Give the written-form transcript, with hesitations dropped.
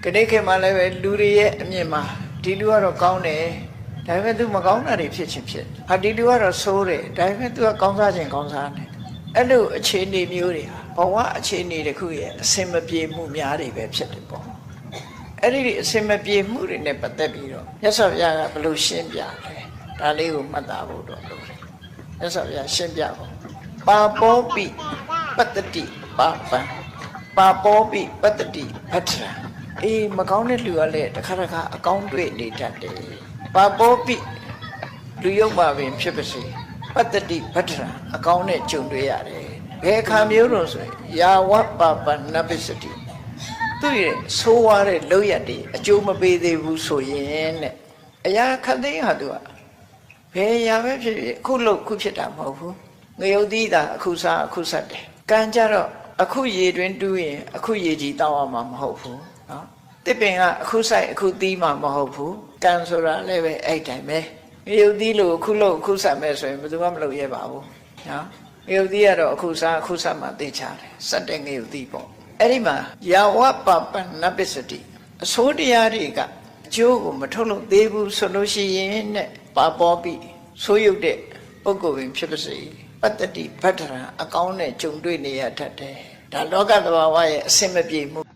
ကနေ့ခေတ်မှာလည်းပဲလူတွေရဲ့အမြင်မှာဒီလူကတော့ကောင်းတယ်ဒါပေမဲ့သူမကောင်းတာတွေဖြစ်ချင်းဖြစ်ဟာဒီလူကတော့ဆိုးတယ်ဒါပေမဲ့သူကကောင်းစားခြင်းကောင်းစားတယ်အဲ့လိုအခြေအနေမျိုးတွေဟာဘဝအခြေအနေတစ်ခုရဲ့အစင်မပြေမှုများတွေပဲဖြစ်တယ်ပေါ့အဲ့ဒီအစင်မပြေမှုတွေနဲ့ပတ်သက်ပြီးတော့မြတ်စွာဘုရားကဘယ်လိုရှင်းပြလဲဒါလေးကိုမှတ်သားဖို့တော့လိုတယ်မြတ်စွာဘုရားရှင်းပြဖို့ပါပောပိပတ္တိပါပံပါပောပိပတ္တိပတ္ထံအေးမကောင်းတဲ့လူကလည်းတစ်ခါတစ်ခါအကောင်းတွေ့နေတတ်တယ်ပါပောပိလူယုတ်ပါပင်ဖြစ်ပါစေပတ္တိပတ္ထံအကောင်းနဲ့ကြုံတွေ့ရတယ်ဘယ်ခါမျိုးတော့ဆိုရင်ယာဝပပနပစ္စတိသူရဲ့ဆိုးဝါးတဲ့လောက်ရတွေအကျိုးမပေးသေးဘူးဆိုရင်တဲ့အရာခတ်သိမ်းဟာသူကဘယ်ရာပဲဖြစ်ဖြစ်အခုလို့ခုဖြစ်တာမဟုတ်ဘူးငရုတ်သီးတာအခုစားအခုဆက်တယ်ကံကြတော့အခုရေတွင်တူးရင်အခုရေကြီးတောင်းရမှာမဟုတ်ဘူးနော်တစ်ပင်ကအခုဆိုင်အခုသီးမှာမဟုတ်ဘူးကံဆိုတာလည်းပဲအဲ့တိုင်းပဲငရုတ်သီးလို့အခုလို့အခုဆက်မဲ့ဆိုရင်ဘယ်သူမှမလုပ်ရပါဘူးနော်ငရုတ်သီးကတော့အခုစားအခုဆက်မှသိချတယ်စက်တဲ့ငရုတ်သီးပေါ့အဲ့ဒီမှာယာဝပပနပစ္စတိအစိုးတရားတွေကအကျိုးကိုမထုတ်လို့သေးဘူးဆိုလို့ရှိရင်နဲ့ပါပောပိဆိုးရုပ်တဲ့ပုဂ္ဂိုလ်ပင်ဖြစ်ပါစေပတ္တိပတ္ထံအကောင်းနဲ့ကြုံတွေ့နေရတတ်တယ်ဒါလောကသဘာဝရဲ့အစင်မပြေမှု